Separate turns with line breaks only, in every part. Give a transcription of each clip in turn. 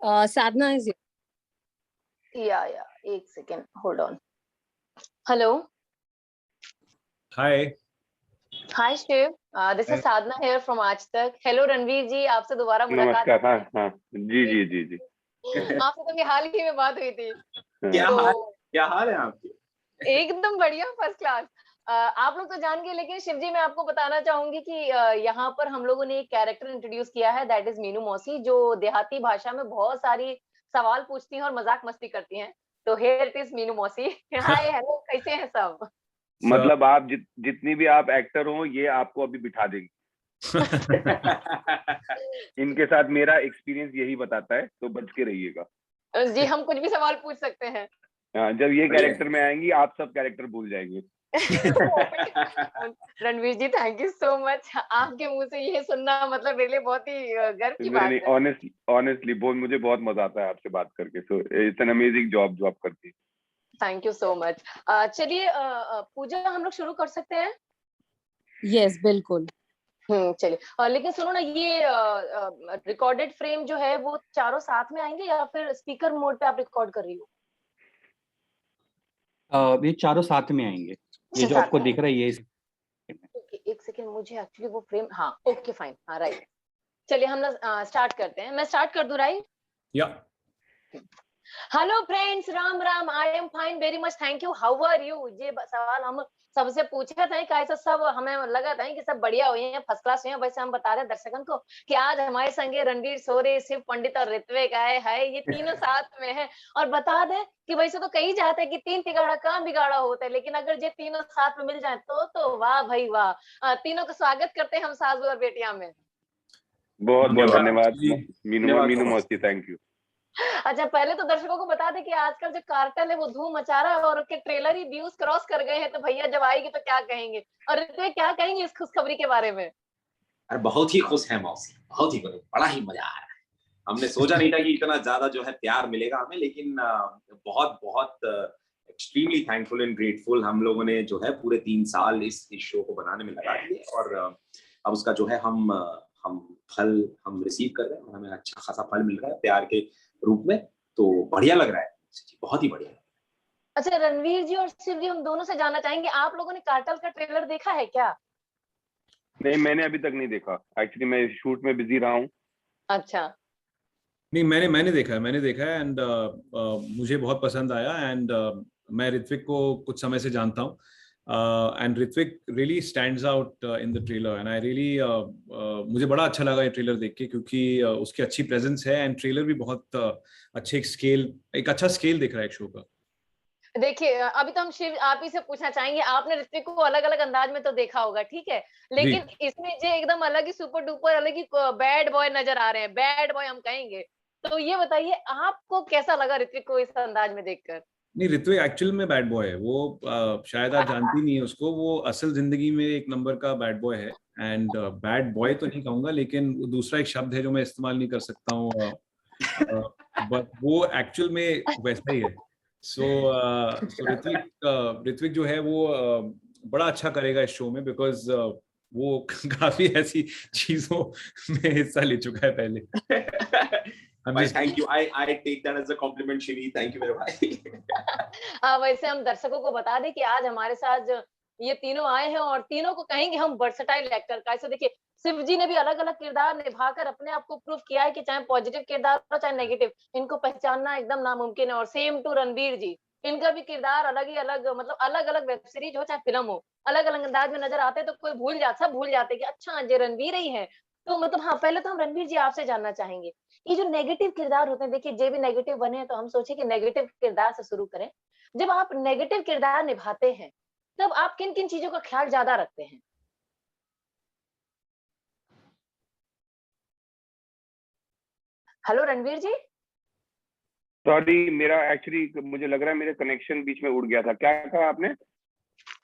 Sadhna is
Yeah. एक second, hold on. Hello.
Hi.
Hi Shiv. This is Sadhna here from आज तक. Hello Ranveer जी, आपसे दोबारा मुलाकात.
नमस्कार. हाँ जी.
आपसे तो हाल ही में बात हुई थी.
क्या हाल है आपके?
एकदम बढ़िया, फर्स्ट क्लास. आप लोग तो जान गए, लेकिन शिव जी मैं आपको बताना चाहूंगी कि यहाँ पर हम लोगों ने एक कैरेक्टर इंट्रोड्यूस किया है, दैट इज मीनू मौसी, जो देहाती भाषा में बहुत सारी सवाल पूछती हैं और मजाक मस्ती करती हैं. तो हियर इट इज मीनू मौसी. हाय, हेलो, कैसे हैं सब?
मतलब आप जितनी भी आप एक्टर हो, ये आपको अभी बिठा देंगे. इनके साथ मेरा एक्सपीरियंस यही बताता है, तो बच के रहिएगा.
जी, हम कुछ भी सवाल पूछ सकते हैं.
जब ये कैरेक्टर में आएंगी, आप सब कैरेक्टर भूल जाएंगे.
रणवीर जी, थैंक यू सो मच. आपके मुंह से ये सुनना मतलब मेरे लिए बहुत ही गर्व की बात है.
ऑनेस्टली मुझे बहुत मजा आता है आपसे बात करके. So it's an amazing job जो आप करती है.
Thank you so much. चलिए पूजा, हम लोग शुरू कर सकते हैं?
Yes, बिल्कुल.
चलिए. लेकिन सुनो ना, ये रिकॉर्डेड फ्रेम जो है वो चारों साथ में आएंगे या फिर स्पीकर मोड पे आप रिकॉर्ड कर रही हो?
ये चारों साथ में आएंगे. ये जो आपको दिख रहा है, ये
एक सेकेंड, मुझे एक्चुअली वो फ्रेम, हाँ ओके फाइन, हाँ राइट. चलिए हम लोग स्टार्ट करते हैं. मैं स्टार्ट कर दूं, राइट?
या.
Hello friends, Ram Ram. I am fine, very much, thank you. How are you? ये सवाल हम सबसे पूछे थे, कैसे सब हमें लगा था कि सब बढ़िया हुए हैं, फर्स्ट क्लास हुए हैं. वैसे हम बता रहे हैं दर्शकों को कि आज हमारे संगे रणवीर, शौर्य, शिव पंडित और ऋत्विक आए हैं. ये तीनों साथ में हैं. और बता दें कि वैसे तो कही जाता है कि तीन तिगाड़ा काम बिगाड़ा होता है, लेकिन अगर ये तीनों साथ में मिल जाए तो वाह भाई वाह. तीनों का स्वागत करते हैं हम सासू और बेटिया में.
बहुत धन्यवाद मीनू मौसी, थैंक यू.
अच्छा, पहले तो दर्शकों को बता दें कि आजकल जो कार्टल है वो धूम मचा रहा है और उसके ट्रेलर ही व्यूज क्रॉस कर गए हैं. तो भैया जब आएगी तो क्या कहेंगे, और ऋत्विक क्या कहेंगे इस खुशखबरी के बारे में?
अरे बहुत ही खुश है मौसी, बहुत ही बड़ा ही मजा आ रहा है. हमने सोचा नहीं था कि इतना ज्यादा जो है प्यार मिलेगा हमें, लेकिन बहुत बहुत एक्सट्रीमली थैंकफुल एंड ग्रेटफुल. हम लोगों ने जो है पूरे 3 साल इस शो को बनाने में लगा दिए और अब उसका जो है हम फल हम रिसीव कर रहे हैं और हमें अच्छा खासा फल मिल रहा है प्यार के रूप में. तो बढ़िया लग रहा है, बहुत ही बढ़िया.
अच्छा रणवीर जी और शिव जी, हम दोनों से जानना चाहेंगे, आप लोगों ने कार्टल का ट्रेलर देखा है क्या?
नहीं, मैंने अभी तक नहीं देखा. एक्चुअली मैं शूट में बिजी रहा हूँ.
अच्छा.
नहीं, मैंने देखा है एंड मुझे बहुत पसंद आया. एंड मैं ऋत्विक को कुछ समय से जानता हूँ and Hrithik really stands out in the trailer and I really मुझे बड़ा अच्छा लगा ये ट्रेलर देख के, क्योंकि उसकी अच्छी प्रेजेंस है एंड ट्रेलर भी बहुत अच्छे एक अच्छा स्केल दिख रहा है एक शो का.
देखिए, अभी तो हम शिव आप ही से पूछना चाहेंगे, आपने ऋत्विक को अलग अलग अंदाज में तो देखा होगा, ठीक है, लेकिन इसमें जो एकदम अलग ही सुपर डुपर अलग ही बैड बॉय नजर आ रहे हैं, बैड बॉय हम कहेंगे. तो ये बताइए आपको कैसा लगा ऋत्विक को इस अंदाज में देखकर?
नहीं, ऋत्विक एक्चुअल में बैड बॉय है वो. शायद आप जानती नहीं है उसको. वो असल जिंदगी में एक नंबर का बैड बॉय है. एंड बैड बॉय तो नहीं कहूंगा, लेकिन दूसरा एक शब्द है जो मैं इस्तेमाल नहीं कर सकता हूँ, बट वो एक्चुअल में वैसा ही है. सो ऋत्विक जो है वो बड़ा अच्छा करेगा इस शो में, बिकॉज वो काफी ऐसी चीजों में हिस्सा ले चुका है पहले.
Thank you. I take that as a compliment, Shivi. Thank you very much.
वैसे हम दर्शकों को बता दें कि आज हमारे साथ ये तीनों आए हैं और तीनों को कहेंगे हम वर्सेटाइल एक्टर का. ऐसे देखिए, शिव जी ने भी अलग अलग किरदार निभाकर अपने आप को प्रूव किया है कि चाहे पॉजिटिव किरदार हो चाहे नेगेटिव, इनको पहचानना एकदम नामुमकिन है. और सेम टू रणवीर जी, इनका भी किरदार अलग ही अलग, मतलब अलग अलग वेब सीरीज हो चाहे फिल्म हो, अलग अलग अंदाज में नजर आते हैं. तो कोई सब भूल जाते कि अच्छा ये रणवीर ही है. तो मतलब हाँ, पहले तो हम रणवीर जी आपसे जानना चाहेंगे, ये जो नेगेटिव किरदार होते हैं, देखिए जे भी नेगेटिव बने हैं, तो हम सोचे कि नेगेटिव किरदार से शुरू करें. जब आप नेगेटिव किरदार निभाते हैं तब आप किन किन चीजों का ख्याल ज्यादा रखते हैं? हेलो रणवीर जी.
सॉरी, मेरा एक्चुअली मुझे लग रहा है मेरे कनेक्शन बीच में उड़ गया था. क्या कहा आपने?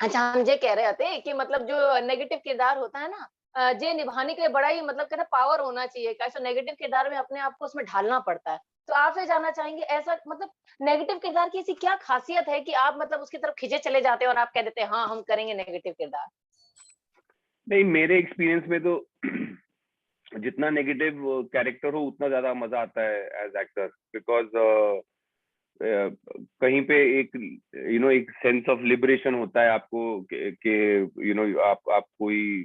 अच्छा, हम ये कह रहे थे कि मतलब जो नेगेटिव किरदार होता है ना, जे निभाने के लिए बड़ा ही मतलब कहते पावर होना चाहिए. कैसे नेगेटिव किरदार में अपने आप को उसमें ढालना पड़ता है. तो आपसे जानना चाहेंगे, ऐसा मतलब नेगेटिव किरदार की ऐसी क्या खासियत है कि आप मतलब उसकी तरफ खिंचे चले जाते हैं और आप कह देते हैं हाँ हम करेंगे नेगेटिव किरदार?
नहीं, मेरे एक्सपीरियंस में तो जितना नेगेटिव कैरेक्टर हो उतना ज्यादा मजा आता है एज एक्टर, बिकॉज कहीं पे एक एक सेंस ऑफ लिबरेशन होता है आपको कि आप कोई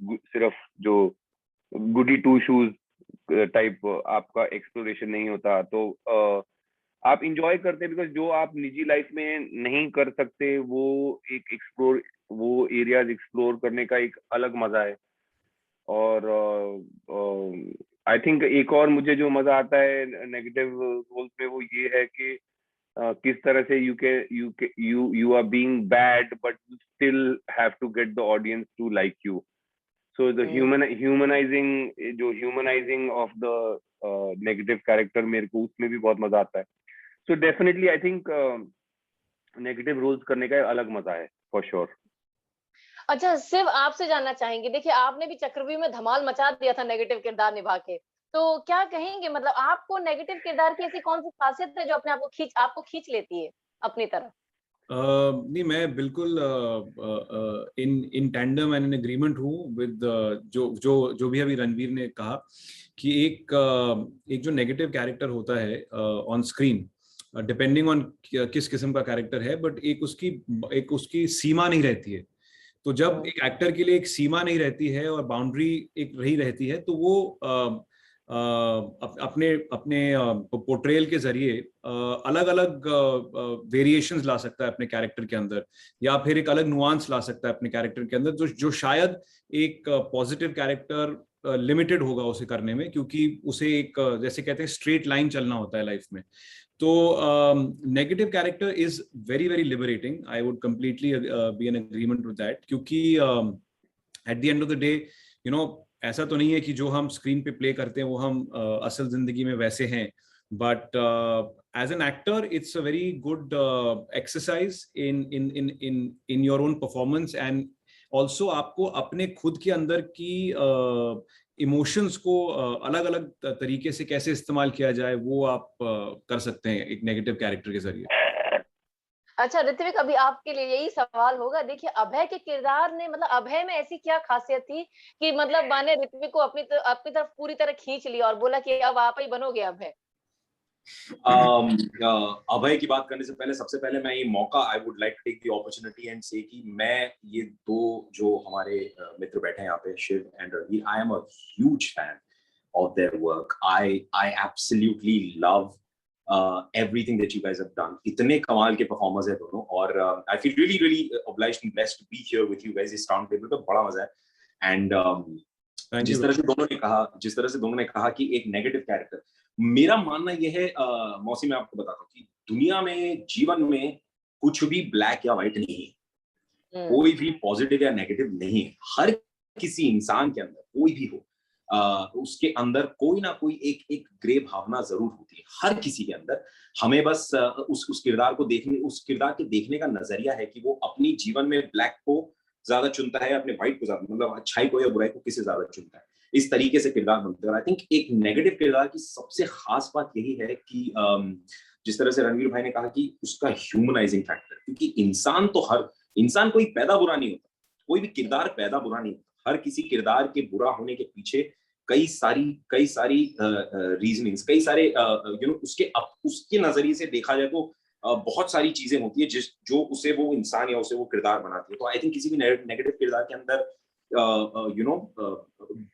सिर्फ जो गुडी टू शूज टाइप आपका एक्सप्लोरेशन नहीं होता, तो आप इंजॉय करते हैं बिकॉज जो आप निजी लाइफ में नहीं कर सकते वो एरियाज एक्सप्लोर करने का एक अलग मजा है। और आई थिंक एक और मुझे जो मजा आता है नेगेटिव रोल्स में वो ये है कि किस तरह से you are being bad but you still have to get the audience to like you. So the humanising of the negative character मेरे को उसमें भी बहुत मजा आता है। So definitely I think negative roles करने का अलग मजा है फॉर श्योर।
अच्छा, सिर्फ आपसे जानना चाहेंगे, देखिए आपने भी चक्रव्यूह में धमाल मचा दिया था नेगेटिव किरदार निभा के, तो क्या कहेंगे, मतलब आपको नेगेटिव किरदार की ऐसी कौन सी खासियत है जो अपने आपको खींच लेती है अपनी तरफ?
नहीं, मैं बिल्कुल in tandem and in agreement हूँ विद जो भी अभी रणवीर ने कहा कि एक जो नेगेटिव कैरेक्टर होता है ऑन स्क्रीन, डिपेंडिंग ऑन किस किस्म का कैरेक्टर है, बट एक उसकी सीमा नहीं रहती है। तो जब एक एक्टर के लिए एक सीमा नहीं रहती है और बाउंड्री एक रही रहती है, तो वो अपने पोर्ट्रेयल के जरिए अलग अलग वेरिएशंस ला सकता है अपने कैरेक्टर के अंदर, या फिर एक अलग नुआंस ला सकता है अपने कैरेक्टर के अंदर, जो शायद एक पॉजिटिव कैरेक्टर लिमिटेड होगा उसे करने में, क्योंकि उसे एक जैसे कहते हैं स्ट्रेट लाइन चलना होता है लाइफ में। तो negative character is very very liberating. I would completely be in agreement with that, क्योंकि at the end of the day ऐसा तो नहीं है कि जो हम स्क्रीन पे प्ले करते हैं वो हम असल जिंदगी में वैसे हैं, but as an actor it's a very good exercise in your own performance, and also आपको अपने खुद के अंदर की इमोशंस को अलग अलग तरीके से कैसे इस्तेमाल किया जाए वो आप कर सकते हैं एक नेगेटिव कैरेक्टर के जरिए।
अच्छा ऋत्विक, अभी आपके लिए यही सवाल होगा, देखिए अभय के किरदार ने, मतलब अभय में ऐसी क्या खासियत थी कि मतलब माने ऋत्विक को अपनी तरफ पूरी तरह खींच लिया और बोला कि अब आप ही बनोगे अभय?
अभय की बात करने से पहले सबसे पहले मैं ये मौका I would like to take the opportunity and say कि मैं ये दो जो हमारे मित्र बैठे हैं यहाँ पे, Shiv and Ranveer, I am a huge fan of their work. I absolutely love everything that you guys have done. इतने कमाल के परफॉर्मर्स हैं दोनों, और I feel really really obliged and blessed to be here with you guys इस round table पे, बड़ा मजा है। एंड जिस तरह से दोनों ने कहा कि एक नेगेटिव कैरेक्टर, मेरा मानना यह है मौसी, मैं आपको बताता हूँ कि दुनिया में, जीवन में कुछ भी ब्लैक या व्हाइट नहीं है, कोई भी पॉजिटिव या नेगेटिव नहीं है। हर किसी इंसान के अंदर, कोई भी हो, उसके अंदर कोई ना कोई एक ग्रे भावना जरूर होती है, हर किसी के अंदर। हमें बस उस किरदार को देखने, उस किरदार के देखने का नजरिया है कि वो अपनी जीवन में ब्लैक को ज्यादा चुनता है, अपने व्हाइट को ज्यादा, मतलब अच्छाई को या बुराई को किसे ज्यादा चुनता है, इस तरीके से किरदार बनते हैं। आई थिंक एक नेगेटिव किरदार की सबसे खास बात यही है कि जिस तरह से रणवीर भाई ने कहा कि उसका ह्यूमनाइजिंग फैक्टर, क्योंकि इंसान कोई पैदा बुरा नहीं होता, कोई भी किरदार पैदा बुरा नहीं होता। हर किसी किरदार के बुरा होने के पीछे कई सारी रीजनिंग्स, कई सारे उसके नजरिए से देखा जाए तो बहुत सारी चीजें होती है जो उसे वो इंसान या उसे वो किरदार बनाती है। तो आई थिंक किसी भी नेगेटिव किरदार के अंदर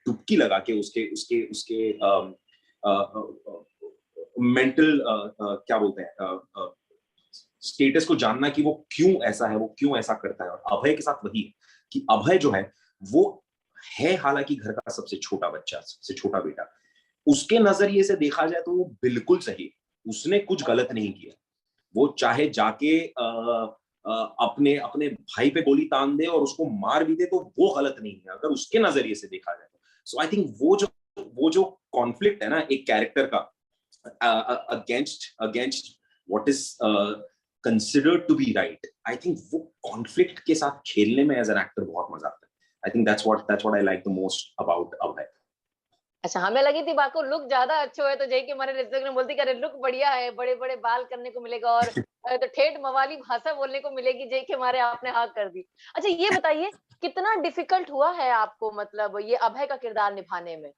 डुबकी लगा के उसके मेंटल क्या बोलते हैं स्टेटस को जानना कि वो क्यों ऐसा है, वो क्यों ऐसा करता है। और अभय के साथ वही है कि अभय जो है वो है हालांकि घर का सबसे छोटा बच्चा, सबसे छोटा बेटा, उसके नजरिए से देखा जाए तो वो बिल्कुल सही, उसने कुछ गलत नहीं किया। वो चाहे जाके अपने भाई पे गोली तान दे और उसको मार भी दे तो वो गलत नहीं है, अगर उसके नजरिए से देखा जाए तो। सो आई थिंक वो जो कॉन्फ्लिक्ट है ना एक कैरेक्टर का against what is considered to be right, I think वो कॉन्फ्लिक्ट के साथ खेलने में एज एन एक्टर बहुत मजा आता है। I think that's what I like the most about Abhay.
अच्छा, हमें लगी थी बाको लुक ज्यादा अच्छा है तो जय के हमारे ऋत्विक ने बोलती कि लुक बढ़िया है, बड़े बड़े बाल करने को मिलेगा और तो ठेठ मवाली भाषा बोलने को मिलेगी, जय के हमारे आपने हाँ कर दी। अच्छा ये बताइए कितना डिफिकल्ट हुआ है आपको, मतलब ये अभय का किरदार निभाने में?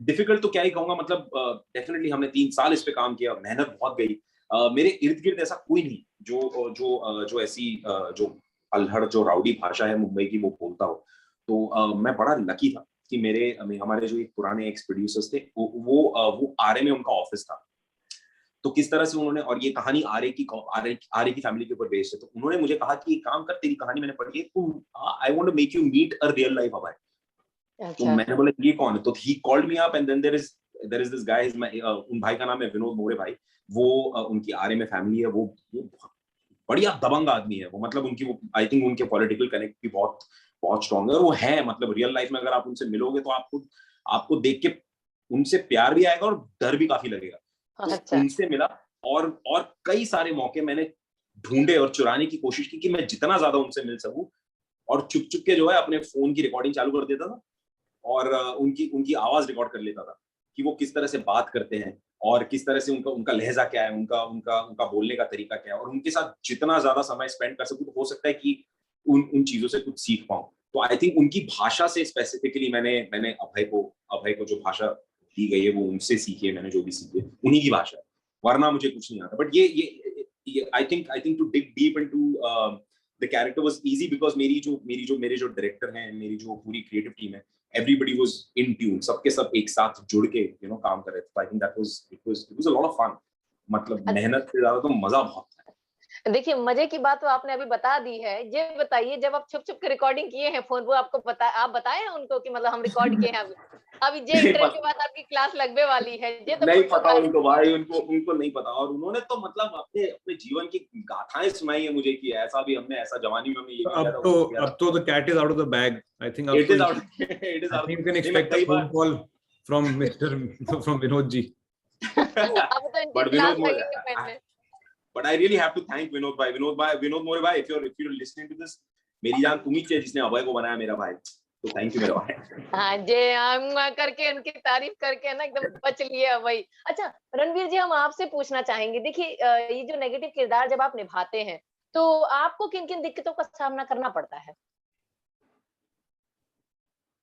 डिफिकल्ट तो क्या ही कहूंगा, मतलब डेफिनेटली हमने 3 साल इस पे काम किया, मेहनत बहुत गई। मेरे इर्द गिर्द ऐसा कोई नहीं जो ऐसी जो अल्हड़ जो राउडी भाषा है मुंबई की वो बोलता हो। तो मैं बड़ा लकी था कि हमारे जो एक पुराने एक्स प्रोड्यूसर्स थे वो आरए में उनका ऑफिस था। तो किस तरह से उन्होंने, और ये कहानी आरए की फैमिली के ऊपर बेस्ड है, तो उन्होंने मुझे कहा कि एक काम कर, तेरी कहानी मैंने पढ़ी है, तुम I want to make you meet a real life Abhay. तो मैंने बोला ये कौन है? तो he called me up and then there is this guy, उन भाई का नाम है विनोद मोरे भाई। वो उनकी आरए में फैमिली है, वो बहुत बढ़िया दबंग आदमी है वो, मतलब उनकी वो आई थिंक उनके पॉलिटिकल कनेक्ट भी बहुत बहुत स्ट्रॉन्ग है, और वो है मतलब रियल लाइफ में अगर आप उनसे मिलोगे तो आपको देख के उनसे प्यार भी आएगा और डर भी काफी लगेगा। तो उनसे मिला, और कई सारे मौके मैंने ढूंढे और चुराने की कोशिश की कि मैं जितना ज्यादा उनसे मिल सकूं, और चुप चुप के जो है अपने फोन की रिकॉर्डिंग चालू कर देता था और उनकी आवाज रिकॉर्ड कर लेता था कि वो किस तरह से बात करते हैं और किस तरह से उनका लहजा क्या है, उनका बोलने का तरीका क्या है, और उनके साथ जितना ज्यादा समय स्पेंड कर सकूं तो हो सकता है कि उन चीजों से कुछ सीख पाऊं। तो आई थिंक उनकी भाषा से स्पेसिफिकली मैंने अभय को जो भाषा दी गई है वो उनसे सीखी है, मैंने जो भी सीखी है उन्हीं की भाषा है, वरना मुझे कुछ नहीं आता। बट ये I think to dig deep into the character was easy because मेरे जो डायरेक्टर हैं, मेरी जो पूरी क्रिएटिव टीम है, everybody was in tune, सबके सब एक साथ जुड़ के काम कर रहे थे। I think that was it was a lot of fun। मतलब मेहनत से ज्यादा तो मजा बहुत था।
देखिए मजे की बात तो आपने अभी बता दी है। ये बताइए जब आप छुप छुप के रिकॉर्डिंग किए हैं फोन, वो आपको आप बताए हैं उनको कि मतलब हम रिकॉर्ड किए हैं अभी ये इंटरव्यू के बाद आपकी क्लास लगने वाली है? ये तो
नहीं पता उनको भाई, उनको नहीं पता, और उन्होंने तो मतलब अपने जीवन की गाथाएं सुनाई है मुझे कि ऐसा भी हमने, ऐसा जवानी में हमने ये किया था।
अब तो the cat is out of the bag, I think।
It is out, it is out।
You can expect a phone call from Vinod ji।
अब तो इनकी क्लास लगेगी पहले।
But I really have to thank Vinod More bhai, if you're listening to this, मेरी जान तुम ही थे जिसने अभय को बनाया मेरा भाई, तो थैंक यू मेरा भाई।
हाँ जे करके उनकी तारीफ करके ना एकदम बच लिए अभय। अच्छा रणवीर जी, हम आपसे पूछना चाहेंगे, देखिए ये जो नेगेटिव किरदार जब आप निभाते हैं तो आपको किन किन दिक्कतों का सामना करना पड़ता है?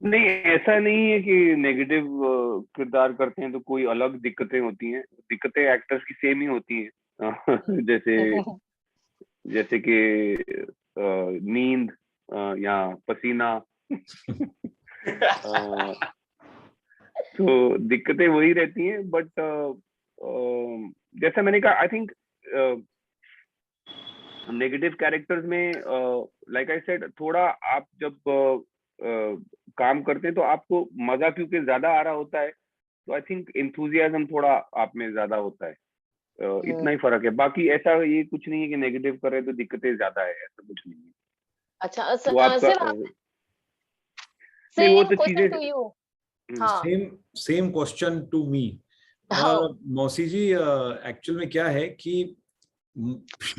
नहीं, ऐसा नहीं है कि नेगेटिव किरदार करते हैं तो कोई अलग दिक्कतें होती हैं। दिक्कतें एक्टर्स की सेम ही होती हैं। जैसे कि नींद या पसीना। तो दिक्कतें वही रहती हैं। बट जैसा मैंने कहा, आई थिंक नेगेटिव कैरेक्टर्स में लाइक आई सेड, थोड़ा आप जब काम करते हैं तो आपको मजा क्योंकि ज्यादा आ रहा होता है, तो आई थिंक एंथुजियाज्म थोड़ा आप में ज्यादा होता है। इतना ही फर्क है, बाकी ऐसा ये कुछ नहीं है कि नेगेटिव कर रहे तो दिक्कतें ज्यादा है, ऐसा कुछ नहीं है।
अच्छा
वो आपका
सेम
वो तो
क्वेश्चन टू यू। हाँ
सेम क्वेश्चन टू मी। मौसी जी, एक्चुअल में क्या है कि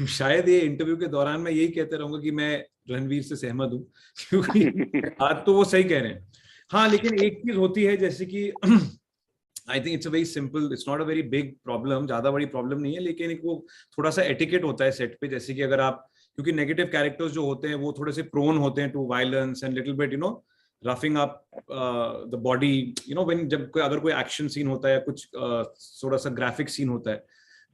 शायद ये इंटरव्यू के दौरान मैं यही कहते रहूंगा कि मैं रणवीर से सहमत हूँ, क्योंकि आज तो वो सही कह रहे हैं। हाँ, लेकिन एक चीज होती है जैसे कि I think it's a very simple, it's not a very big problem, ज्यादा बड़ी प्रॉब्लम नहीं है, लेकिन एक वो थोड़ा सा एटिकेट होता है सेट पे। जैसे कि अगर आप, क्योंकि नेगेटिव कैरेक्टर्स जो होते हैं वो थोड़े से प्रोन होते हैं to violence and little bit roughing up the body, when जब अगर कोई एक्शन सीन होता है, कुछ थोड़ा सा ग्राफिक सीन होता है,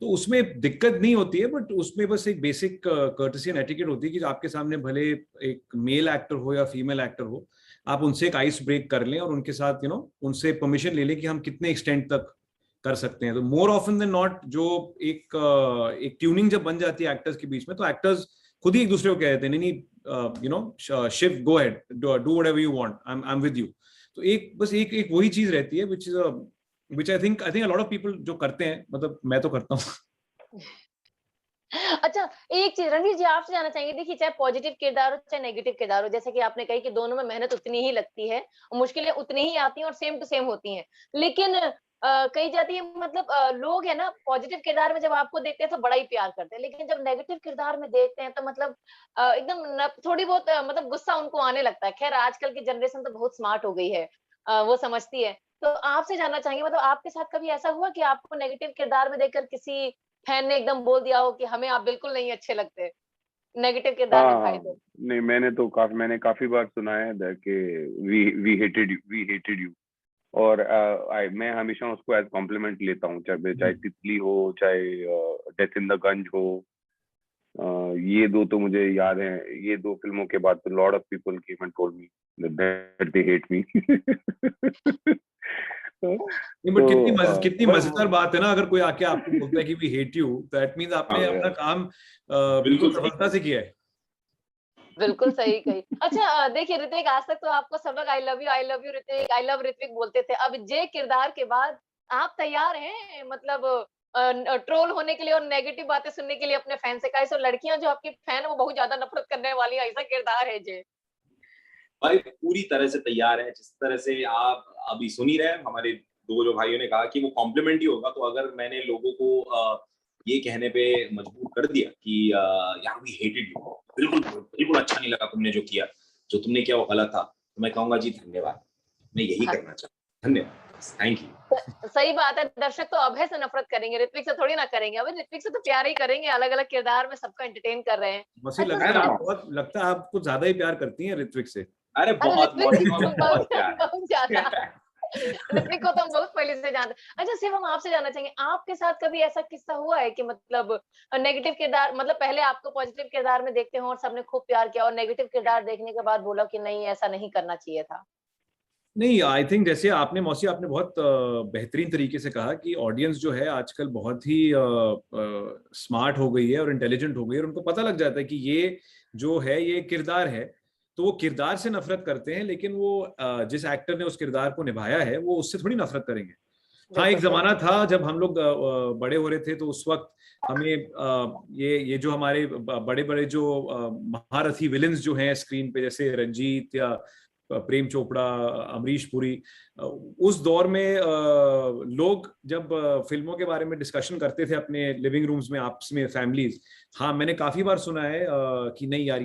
तो उसमें दिक्कत नहीं होती है। बट उसमें बस एक बेसिक कर्टसी एंड एटिकेट होती है कि आपके सामने भले एक मेल एक्टर हो या फीमेल एक्टर हो, आप उनसे एक आइस ब्रेक कर लें और उनके साथ उनसे परमिशन ले लें कि हम कितने एक्सटेंट तक कर सकते हैं। तो मोर ऑफन देन नॉट जो एक ट्यूनिंग जब बन जाती है एक्टर्स के बीच में, तो एक्टर्स खुद ही एक दूसरे को कह देते हैं, नहीं Shiv go ahead, do whatever you want, I am with you. तो बस एक वही चीज रहती है which I think a lot of people जो करते हैं, मतलब मैं तो करता हूँ।
अच्छा एक चीज रणवीर जी आपसे जानना चाहेंगे, देखिए चाहे पॉजिटिव किरदार हो चाहे नेगेटिव किरदार हो, जैसे कि आपने कही कि दोनों में मेहनत उतनी ही लगती है, मुश्किलें उतनी ही आती हैं और सेम टू सेम होती हैं, लेकिन कही जाती है मतलब लोग है ना पॉजिटिव किरदार में जब आपको देखते हैं तो बड़ा ही प्यार करते हैं, लेकिन जब नेगेटिव किरदार में देखते हैं तो मतलब एकदम थोड़ी बहुत मतलब गुस्सा उनको आने लगता है। खैर आजकल की जनरेशन तो बहुत स्मार्ट हो गई है, वो समझती है। तो आपसे जानना चाहेंगे, मतलब आपके साथ कभी ऐसा हुआ कि आपको नेगेटिव किरदार में देखकर किसी फैन ने एकदम बोल दिया हो कि हमें आप बिल्कुल नहीं अच्छे लगते? नेगेटिव किरदार निभाए थे?
नहीं, मैंने काफी बार सुना है कि वी हेटेड यू, और मैं हमेशा उसको एज कॉम्प्लीमेंट लेता हूँ, चाहे तितली हो, चाहे डेथ इन द गंज हो। ये दो तो मुझे याद है, ये दो फिल्मों के बाद तो lot of people came and told me that they hate me.
नहीं, बट कितनी मजेदार बात है ना, अगर कोई आके आपको बोलता है कि we hate you, that means आपने अपना काम बिल्कुल सफलता से किया है।
बिल्कुल सही कही। अच्छा देखिए ऋतिक, आज तक तो आपको सब लोग I love you Hrithik, I love Hrithik बोलते थे। अब जे किरदार के बाद आप तैयार हैं मतलब ट्रोल होने के लिए और नेगेटिव बातें सुनने के लिए अपने फैन से? कैसे लड़कियां जो आपकी फैन है वो बहुत ज्यादा नफरत करने वाली है, ऐसा किरदार है जे?
भाई पूरी तरह से तैयार है। जिस तरह से आप अभी सुन ही रहे हैं, हमारे दो जो भाइयों ने कहा कि वो कॉम्प्लीमेंट ही होगा, तो अगर मैंने लोगों को ये कहने पे मजबूर कर दिया कि यार वी हेटेड यू, बिल्कुल अच्छा नहीं लगा तुमने जो किया, जो तुमने किया वो गलत था, तो मैं कहूंगा जी धन्यवाद, मैं यही करना चाहता हूँ, धन्यवाद, थैंक यू।
सही बात है। दर्शक तो अभय से नफरत करेंगे, ऋत्विक से थोड़ी ना करेंगे। अब ऋत्विक से तो प्यार ही करेंगे, अलग अलग किरदार में सबको एंटरटेन कर रहे हैं।
मसी, लगता है आप कुछ ज्यादा ही प्यार करती हैं ऋत्विक से।
अरे बहुत प्यार
बहुत ज्यादा। ऋत्विक को तो हम बहुत पहले से जानते। अच्छा सिर्फ हम आपसे जानना चाहेंगे, आपके साथ कभी ऐसा किस्सा हुआ है कि मतलब नेगेटिव किरदार, मतलब पहले आपको पॉजिटिव किरदार में देखते हो और सबने खूब प्यार किया, और नेगेटिव किरदार देखने के बाद बोला कि नहीं ऐसा नहीं करना चाहिए था?
नहीं, आई थिंक जैसे आपने बहुत बेहतरीन तरीके से कहा कि ऑडियंस जो है आजकल बहुत ही स्मार्ट हो गई है और इंटेलिजेंट हो गई है, और उनको पता लग जाता है कि ये जो है ये किरदार है, तो वो किरदार से नफरत करते हैं, लेकिन वो जिस एक्टर ने उस किरदार को निभाया है वो उससे थोड़ी नफरत करेंगे। हाँ, एक जमाना था जब हम लोग बड़े हो रहे थे, तो उस वक्त हमें ये जो हमारे बड़े बड़े जो महारथी विलेंस जो हैं स्क्रीन पे, जैसे रंजीत या प्रेम चोपड़ा, अमरीश पुरी, उस दौर में लोग जब फिल्मों के बारे में डिस्कशन करते थे अपने लिविंग रूम्स में आपस में फैमिलीज, हाँ मैंने काफी बार सुना है कि नहीं यार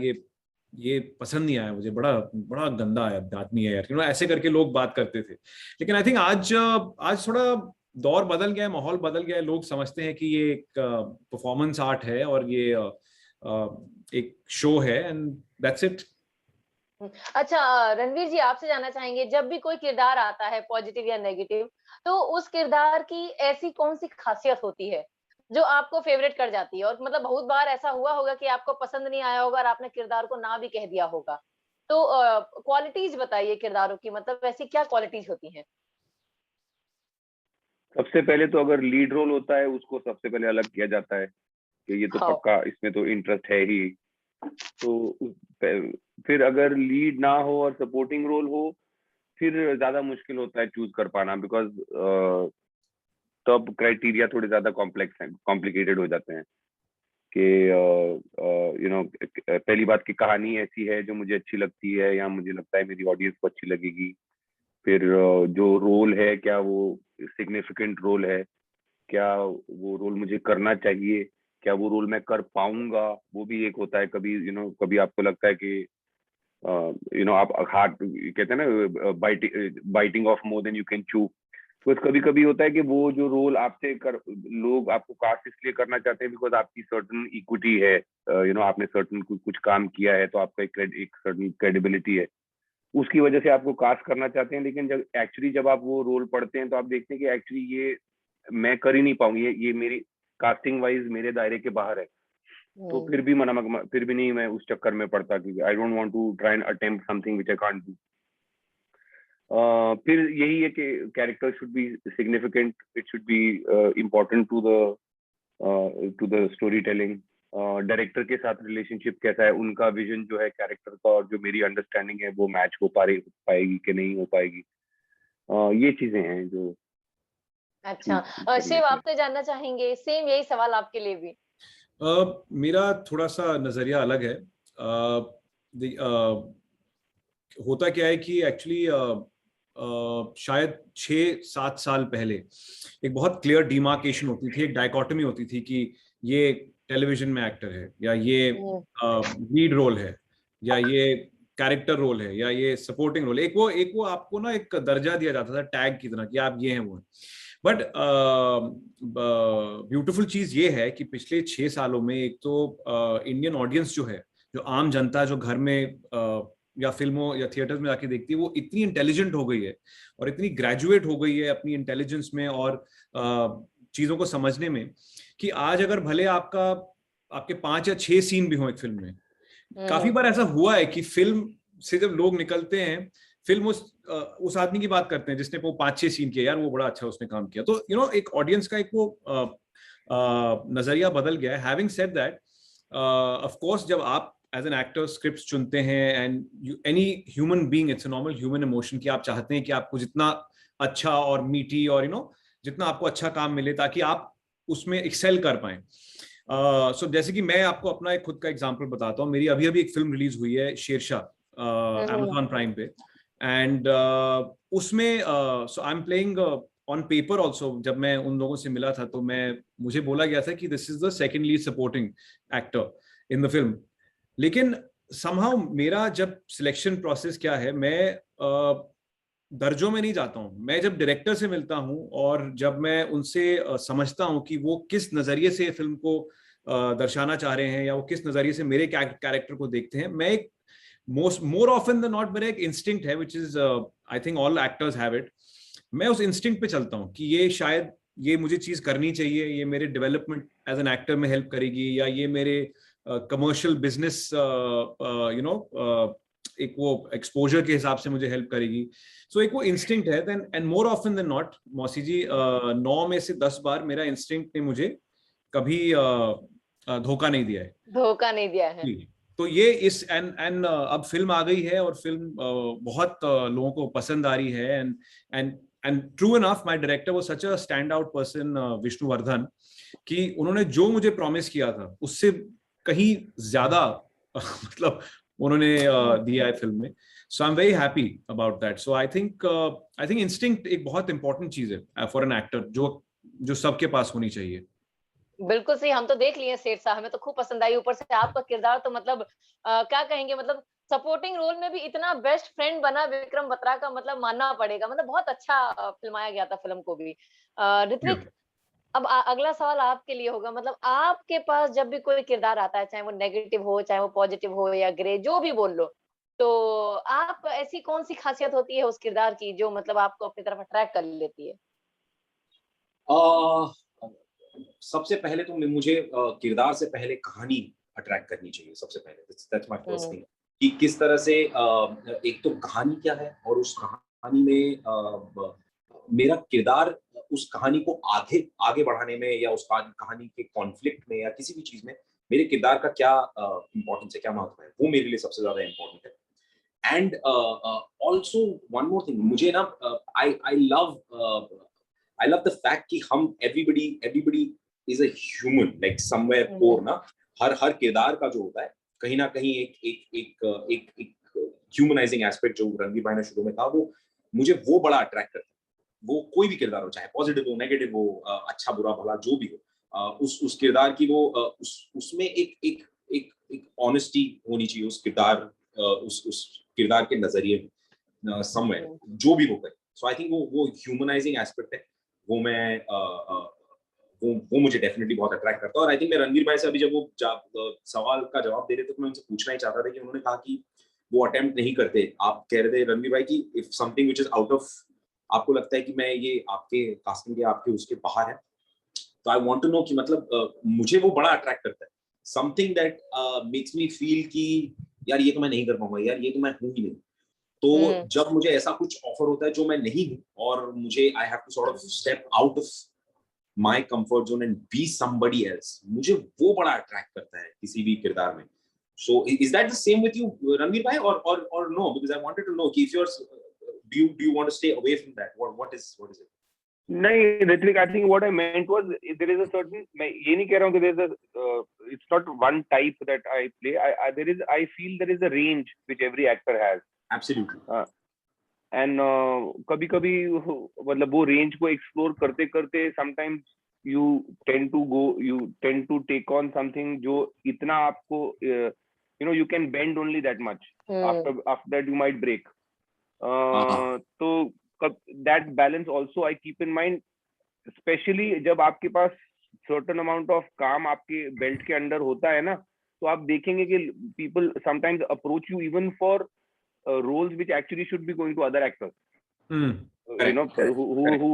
ये पसंद नहीं आया मुझे, बड़ा गंदा आदमी है यार, ऐसे करके लोग बात करते थे। लेकिन आई थिंक आज थोड़ा दौर बदल गया है, माहौल बदल गया है, लोग समझते हैं कि ये एक परफॉर्मेंस आर्ट है और ये एक शो है, एंड दैट्स इट।
अच्छा रणवीर जी, आपसे जानना चाहेंगे, जब भी कोई किरदार आता है पॉजिटिव या नेगेटिव, तो उस किरदार की ऐसी कौन सी खासियत होती है जो आपको फेवरेट कर जाती है? और मतलब बहुत बार ऐसा हुआ होगा कि आपको पसंद नहीं आया होगा और आपने किरदार को ना भी कह दिया होगा, तो क्वालिटीज बताइए किरदारों की, मतलब ऐसी क्या क्वालिटीज होती हैं?
सबसे पहले तो अगर लीड रोल होता है उसको सबसे पहले अलग किया जाता है कि ये तो पक्का इसमें तो इंटरेस्ट है ही। तो फिर अगर लीड ना हो और सपोर्टिंग रोल हो, फिर ज्यादा मुश्किल होता है चूज कर पाना, बिकॉज तब क्राइटेरिया थोड़े ज्यादा कॉम्प्लिकेटेड हो जाते हैं कि पहली बात की कहानी ऐसी है जो मुझे अच्छी लगती है या मुझे लगता है मेरी ऑडियंस को अच्छी लगेगी। फिर जो रोल है क्या वो सिग्निफिकेंट रोल है, क्या वो रोल मुझे करना चाहिए, क्या वो रोल मैं कर पाऊंगा, वो भी एक होता है। कभी कभी आपको लगता है कि आप हार्ट कहते हैं ना, biting of more than you can चू। तो कभी कभी होता है कि वो जो रोल आपसे लोग आपको कास्ट इसलिए करना चाहते हैं बिकॉज आपकी सर्टन इक्विटी है, आपने सर्टन कुछ काम किया है, तो आपका एक सर्टन क्रेडिबिलिटी है, उसकी वजह से आपको कास्ट करना चाहते हैं। लेकिन जब आप वो रोल पढ़ते हैं तो आप देखते हैं कि एक्चुअली ये मैं कर ही नहीं पाऊंगी, ये मेरी कास्टिंग वाइज मेरे दायरे के बाहर है। तो फिर भी नहीं मैं उस चक्कर में पड़ता, क्योंकि I don't want to try and attempt something which I can't do. फिर यही है कि character should be significant, it should be important to the storytelling. Director के साथ रिलेशनशिप कैसा है, उनका विजन जो है कैरेक्टर का और जो मेरी अंडरस्टैंडिंग है वो मैच हो पाएगी कि नहीं हो पाएगी। ये चीजें हैं जो।
अच्छा शिव, आपसे जानना चाहेंगे, सेम यही सवाल आपके लिए भी।
मेरा थोड़ा सा नजरिया अलग है। होता क्या है कि एक्चुअली शायद 6-7 साल पहले एक बहुत क्लियर डिमार्केशन होती थी, एक डायकोटमी होती थी कि ये टेलीविजन में एक्टर है, या ये लीड रोल है, या ये कैरेक्टर रोल है, या ये सपोर्टिंग रोल है। एक वो आपको ना एक दर्जा दिया जाता था टैग की तरह कि आप ये हैं वो हैं। बट ब्यूटीफुल चीज ये है कि पिछले 6 सालों में एक तो इंडियन ऑडियंस जो है, जो आम जनता जो घर में या फिल्मों या थिएटर्स में जाके देखती है, वो इतनी इंटेलिजेंट हो गई है और इतनी ग्रेजुएट हो गई है अपनी इंटेलिजेंस में और चीजों को समझने में, कि आज अगर भले आपके 5 या 6 सीन भी हो एक फिल्म में, काफी बार ऐसा हुआ है कि फिल्म से जब लोग निकलते हैं, फिल्म उस आदमी की बात करते हैं जिसने वो 5-6 सीन किया, यार वो बड़ा अच्छा उसने काम किया। तो एक ऑडियंस का एक वो नजरिया बदल गया है। Having said that, of course जब आप एज एन एक्टर स्क्रिप्ट चुनते हैं, and any human being, it's a normal human emotion कि आप चाहते हैं कि आपको जितना अच्छा और मीठी और जितना आपको अच्छा काम मिले ताकि आप उसमें एक्सेल कर पाए। सो जैसे कि मैं आपको अपना एक खुद का एग्जांपल बताता हूँ। मेरी अभी एक फिल्म रिलीज हुई है, शेरशाह, Amazon प्राइम पे, एंड उसमें so I am playing on paper also. जब मैं उन लोगों से मिला था तो मुझे बोला गया था कि this is the second lead supporting actor in the film, लेकिन समहाउ मेरा जब सिलेक्शन प्रोसेस क्या है, मैं दर्जों में नहीं जाता हूँ। मैं जब डायरेक्टर से मिलता हूँ और जब मैं उनसे समझता हूँ कि वो किस नजरिए से फिल्म को दर्शाना चाह रहे हैं या वो किस नजरिए से मेरे कैरेक्टर को देखते हैं, मैं एक मोर ऑफन देन नॉट मेरा एक इंस्टिंक्ट है, which is I think all actors have it. मैं उस इंस्टिंक्ट पे चलता हूँ कि ये शायद ये मुझे चीज करनी चाहिए, ये मेरे डेवलपमेंट एज एन एक्टर में हेल्प करेगी, या ये मेरे कमर्शियल बिजनेस एक वो एक्सपोजर के हिसाब से मुझे हेल्प करेगी। सो एक वो इंस्टिंक्ट है। Then and more often than not, मौसी जी, 9 में से 10 बार मेरा इंस्टिंक्ट ने मुझे कभी धोखा नहीं दिया है।
धोखा नहीं दिया है।
तो ये इस एंड अब फिल्म आ गई है और फिल्म बहुत लोगों को पसंद आ रही है। And true enough, my director was such a stand out person, Vishnuvardhana, कि उन्होंने जो मुझे प्रॉमिस किया था उससे कहीं ज्यादा मतलब उन्होंने दिया है फिल्म में। So I am very happy about that. So I think instinct एक बहुत इंपॉर्टेंट चीज है फॉर एन एक्टर, जो सबके पास होनी चाहिए।
बिल्कुल सही। हम तो देख लिए शेरशाह, हमें तो खूब पसंद आई। ऊपर से आपका किरदार तो मतलब क्या कहेंगे, मतलब सपोर्टिंग रोल में भी इतना बेस्ट फ्रेंड बना विक्रम बत्रा का, मतलब मानना पड़ेगा, मतलब बहुत अच्छा फिल्माया गया था फिल्म को भी। ऋत्विक, अब अगला सवाल आपके लिए होगा, मतलब आपके पास जब भी कोई किरदार आता है, चाहे वो नेगेटिव हो, चाहे वो पॉजिटिव हो या ग्रे, जो भी बोल लो, तो आप ऐसी कौन सी खासियत होती है उस किरदार की जो मतलब आपको अपनी तरफ अट्रैक्ट कर लेती है?
सबसे पहले तो मुझे किरदार से पहले कहानी अट्रैक्ट करनी चाहिए। सबसे पहले दैट्स माय फर्स्ट थिंग, कि किस तरह से एक तो कहानी क्या है और उस कहानी में मेरा किरदार उस कहानी को आगे बढ़ाने में या उस कहानी के कॉन्फ्लिक्ट में या किसी भी चीज में मेरे किरदार का क्या इंपॉर्टेंस है, क्या महत्व है, वो मेरे लिए सबसे ज्यादा इंपॉर्टेंट है। And also one more thing, मुझे ना आई लव द फैक्ट कि हम everybody is a human, like somewhere core ना, हर किरदार का जो होता है कहीं ना कहीं एक ह्यूमनाइजिंग एस्पेक्ट जो रणवीर भाई ने शुरू में कहा, वो मुझे वो बड़ा अट्रैक्ट करता है। वो कोई भी किरदार हो, चाहे पॉजिटिव हो, नेगेटिव हो, अच्छा बुरा भला जो भी हो, उस किरदार की वो उसमें एक ऑनेस्टी होनी चाहिए उस किरदार के नजरिए में, समवेयर जो भी वो करे। सो आई थिंक वो ह्यूमनाइजिंग एस्पेक्ट है, वो मैं वो मुझे डेफिनेटली बहुत अट्रैक्ट करता है। और आई थिंक मैं रणवीर भाई से अभी जब वो सवाल का जवाब दे रहे थे तो मैं उनसे पूछना ही चाहता था कि उन्होंने कहा कि वो अटेम्प्ट नहीं करते। आप कह रहे थे रणवीर भाई कि if something which is out of, आपको लगता है कि मैं ये आपके कास्टिंग के आपके उसके बाहर है, तो आई वांट टू नो कि मतलब मुझे वो बड़ा अट्रैक्ट करता है, something that makes me feel कि यार ये तो मैं नहीं कर पाऊंगा, यार ये तो मैं हूं ही नहीं। तो जब मुझे ऐसा कुछ ऑफर होता है जो मैं नहीं हूं और मुझे I have to sort of step out of my comfort zone and be somebody else, मुझे वो बड़ा अट्रैक्ट करता है किसी भी किरदार में। So is that the same with you, Ranveer bhai, or no? Because I wanted to know if you're do you want to stay away from that? What is it?
नहीं, Ritwik, I think what I meant was there is a certain, मैं ये नहीं कह रहा हूँ कि there is a it's not one type that I play. I feel there is a range which every actor has.
Absolutely.
And कभी-कभी मतलब वो range को explore करते-करते sometimes you tend to take on something जो इतना आपको you can bend only that much. After that you might break. So that balance also I keep in mind. Specially जब आपके पास सर्टेन अमाउंट ऑफ काम आपके belt के under होता है ना, तो आप देखेंगे कि people sometimes approach you even for roles which actually should be going to other actors, you know, who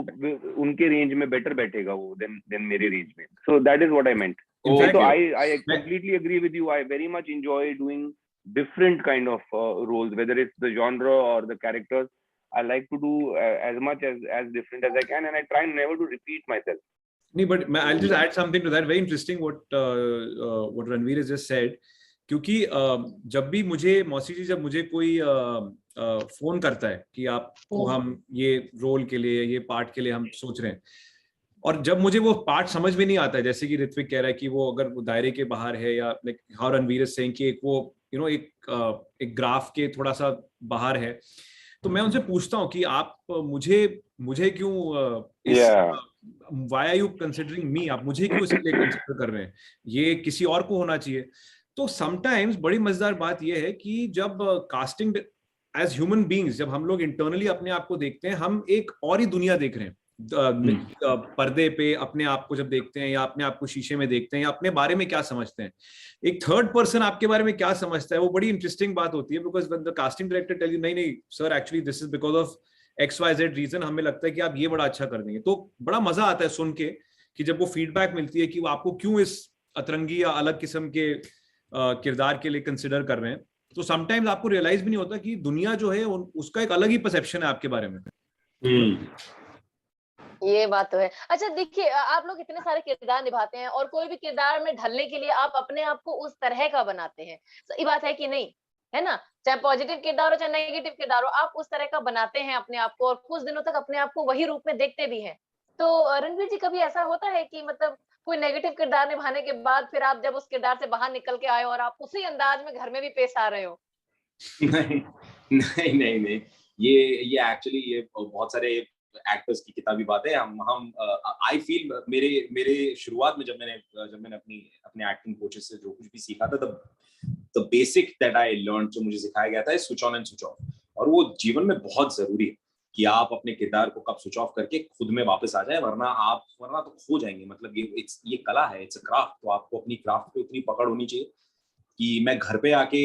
उनके रेंज में बेटर बैठेगा वो देन मेरे रेंज में. So that is what I meant. So I completely agree with you. I very much enjoy doing different kind of roles, whether it's the genre or the characters. I like to do as much as different as I can, and I try never to repeat myself.
No, but I'll just add something to that. Very interesting what Ranveer has just said. क्योंकि जब भी मुझे मौसी जी, जब मुझे कोई phone करता है कि आपको हम ये रोल के लिए, ये पार्ट के लिए हम सोच रहे हैं, और जब मुझे वो पार्ट समझ में नहीं आता है, जैसे कि ऋत्विक कह रहा है कि वो अगर वो दायरे के बाहर है, या like how Ranveer is saying कि एक वो यू नो एक ग्राफ के थोड़ा सा बाहर है, तो मैं उनसे पूछता हूँ कि आप मुझे क्यों व्हाई आर यू कंसिडरिंग मी, आप मुझे क्यों इसके लिए कंसिडर कर रहे हैं, ये किसी और को होना चाहिए. तो समटाइम्स बड़ी मजेदार बात ये है कि जब कास्टिंग एज ह्यूमन बीइंग्स, जब हम लोग इंटरनली अपने आप को देखते हैं, हम एक और ही दुनिया देख रहे हैं. पर्दे पे अपने आप को जब देखते हैं, या अपने आप को शीशे में देखते हैं, या अपने बारे में क्या समझते हैं, एक थर्ड पर्सन आपके बारे में क्या समझता है, वो बड़ी इंटरेस्टिंग बात होती है. Because when the casting director tell you नहीं sir, actually this is because of XYZ reason, हमें लगता है कि आप ये बड़ा अच्छा कर देंगे, तो बड़ा मजा आता है सुन के कि जब वो फीडबैक मिलती है कि वो आपको क्यों इस अतरंगी या अलग किस्म के किरदार के लिए कंसिडर कर रहे हैं. तो समटाइम्स आपको रियलाइज भी नहीं होता कि दुनिया जो है उसका एक अलग ही परसेप्शन है आपके बारे में.
ये बात तो है. अच्छा देखिए, आप लोग इतने सारे किरदार निभाते हैं, और कोई भी किरदार में ढलने के लिए आप अपने आप को उस तरह का बनाते हैं. सही बात है कि नहीं, है ना? चाहे पॉजिटिव किरदार हो चाहे नेगेटिव किरदार हो, आप उस तरह का बनाते हैं अपने आप को, और कुछ दिनों तक अपने आप को वही रूप में देखते भी हैं. तो रणवीर जी, कभी ऐसा होता है कि मतलब कोई नेगेटिव किरदार निभाने के बाद फिर आप जब उस किरदार से बाहर निकल के आए और आप उसी अंदाज में घर में भी पेश आ रहे हो?
नहीं, ये एक्चुअली ये बहुत सारे एक्टर्स की किताबी बात है. हम आई फील मेरे शुरुआत में जब मैंने अपने एक्टिंग कोचेस से जो कुछ भी सीखा था, the basic that I learn, जो मुझे सिखाया गया था, switch on and switch off. और वो जीवन में बहुत जरूरी है कि आप अपने किरदार को कब स्विच ऑफ करके खुद में वापस आ जाए, वरना तो खो जाएंगे. मतलब ये कला है, इट्स अ क्राफ्ट. तो आपको अपनी क्राफ्ट पे उतनी पकड़ होनी चाहिए कि मैं घर पे आके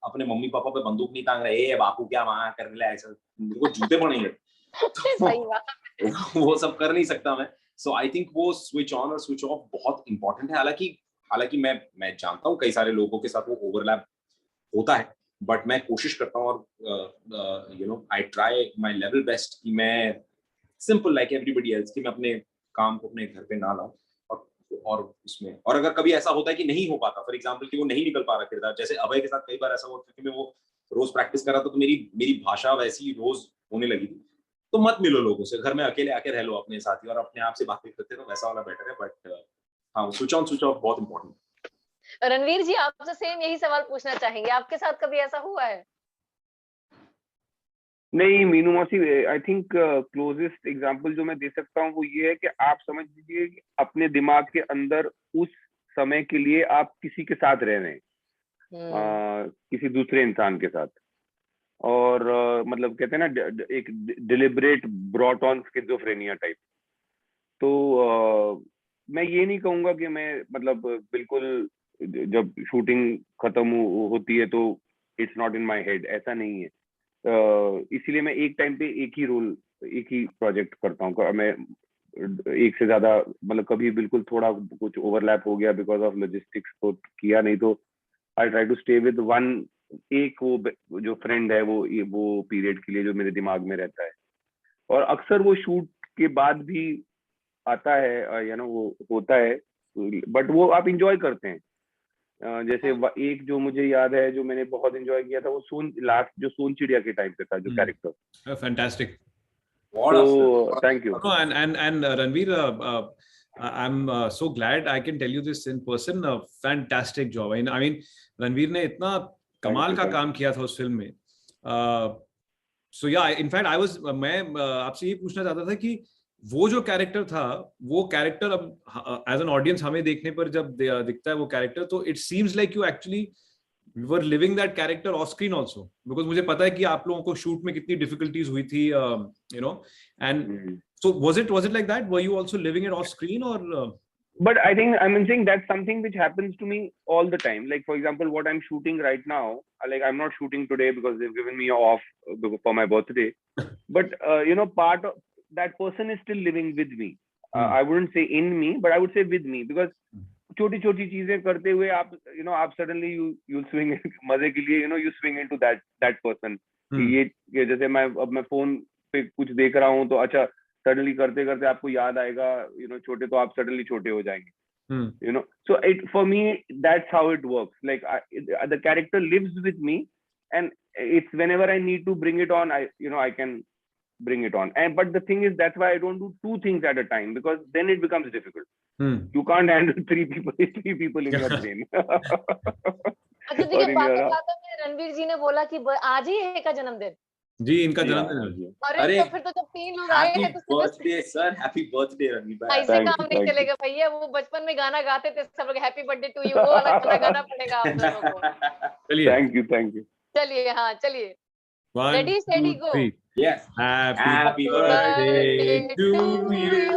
अपने मम्मी पापा पे बंदूक नहीं टांग रहा है, बापू क्या वहां करने लगा, ऐसा मेरे को जूते पड़ेंगे.
सही बात.
वो सब कर नहीं सकता मैं. सो आई थिंक वो स्विच ऑन और स्विच ऑफ बहुत इंपॉर्टेंट है. हालांकि मैं जानता हूँ कई सारे लोगों के साथ वो ओवरलैप होता है, बट मैं कोशिश करता हूँ, और you know I try my level best कि मैं सिंपल लाइक एवरीबॉडी एल्स कि मैं अपने काम को अपने घर पे ना लाऊं, और उसमें, और अगर कभी ऐसा होता है कि नहीं हो पाता, फॉर एग्जांपल कि वो नहीं निकल पा रहा किरदार, जैसे अभय के साथ कई बार ऐसा हुआ कि मैं वो रोज प्रैक्टिस कर रहा था, तो मेरी भाषा वैसी रोज होने लगी थी. तो मत मिलो लोगों से, घर में अकेले आके रह लो अपने साथ ही, और अपने आप से बातें करते रहो, वैसा वाला बेटर है. बट हाँ, स्विच ऑन स्विच ऑफ बहुत इंपॉर्टेंट.
रणवीर जी, आपसे सेम यही सवाल पूछना चाहेंगे, आपके साथ कभी ऐसा हुआ है?
नहीं मीनू मौसी, आई थिंक क्लोजेस्ट एग्जांपल जो मैं दे सकता हूँ वो ये है कि आप समझ लीजिए कि अपने दिमाग के अंदर उस समय के लिए आप किसी के साथ रह रहे हैं, किसी दूसरे इंसान के साथ, और मतलब कहते हैं ना एक deliberate brought on schizophrenia type. तो मैं ये नहीं कहूंगा कि मैं मतलब बिल्कुल जब शूटिंग खत्म होती है तो it's not in my head, ऐसा नहीं है. इसीलिए मैं एक टाइम पे एक ही रोल, एक ही प्रोजेक्ट करता हूँ. मैं एक से ज्यादा मतलब कभी बिल्कुल थोड़ा कुछ ओवरलैप हो गया बिकॉज ऑफ लॉजिस्टिक्स तो किया, नहीं तो I try to stay with one, एक वो जो फ्रेंड है वो पीरियड के लिए जो मेरे दिमाग में रहता है. और अक्सर वो शूट के बाद भी आता है, यू नो, वो होता है, बट वो आप इंजॉय करते हैं. जैसे एक जो मुझे याद है जो मैंने बहुत एंजॉय किया था, वो लास्ट जो सोन चिड़िया के टाइम पे था जो character.
Fantastic.
So thank you.
And Ranveer, I'm so glad I can tell you this in person. Fantastic job. I mean Ranveer ने इतना कमाल का काम किया था उस फिल्म में. So yeah, in fact मैं आपसे ये पूछना चाहता था कि वो जो कैरेक्टर था, वो कैरेक्टर अब एज एन ऑडियंस हमें देखने पर जब दिखता है वो कैरेक्टर, तो it seems like you actually we were living that character off screen also, because मुझे पता है कि आप लोगों को शूट में कितनी डिफिकल्टीज हुई थी, you know, and So was it like that? Were you also living it off screen or?
But I think I'm saying that's something which happens to me all the time. Like for example, what I'm shooting right now, like I'm not shooting today because they've given me off for my birthday. But you know, part of that person is still living with me. I wouldn't say in me, but I would say with me, because छोटी छोटी चीजें करते हुए आप you know आप suddenly you swing मजे के लिए you know you swing into that person. ये जैसे मैं फोन पे कुछ देख रहा हूँ तो अच्छा सडनली करते करते आपको याद आएगा यू नो छोटे, तो आप सडनली छोटे हो जाएंगे you know. So it for me that's how it works. Like the character lives with me and it's whenever I need to bring it on, I you know I can bring it on. And but the thing is, that's why I don't do two things at a time, because then it becomes difficult. You can't handle three people in your brain.
अच्छा देखिए, बातों में रणवीर जी ने बोला कि आज ही है का जन्मदिन.
जी, इनका जन्मदिन है.
अरे तो फिर तो जब 3 लोग आए हैं तो
birthday sir, happy birthday Ranveer भाई.
ऐसे काम नहीं चलेगा भैया. वो बचपन में गाना गाते थे सब लोग, हैप्पी बर्थडे टू यू, वो वाला गाना पड़ेगा आप लोगों को.
चलिए,
थैंक यू.
चलिए, हाँ चलिए.
One,
Ready, steady,
two,
go.
three.
Yes.
Happy birthday to you.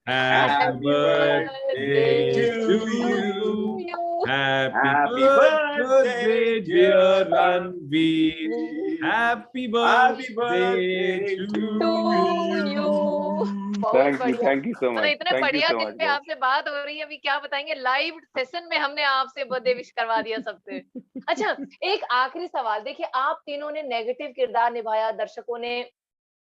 Happy birthday to you. Happy birthday, dear Ranveer. Happy birthday to you.
Thank you so much.
इतने बढ़िया दिन पे आपसे बात हो रही है. अभी क्या बताएंगे, लाइव सेशन में हमने आपसे बर्थडे विश करवा दिया सबसे. अच्छा, एक आखिरी सवाल. देखिए, आप तीनों ने नेगेटिव किरदार निभाया. दर्शकों ने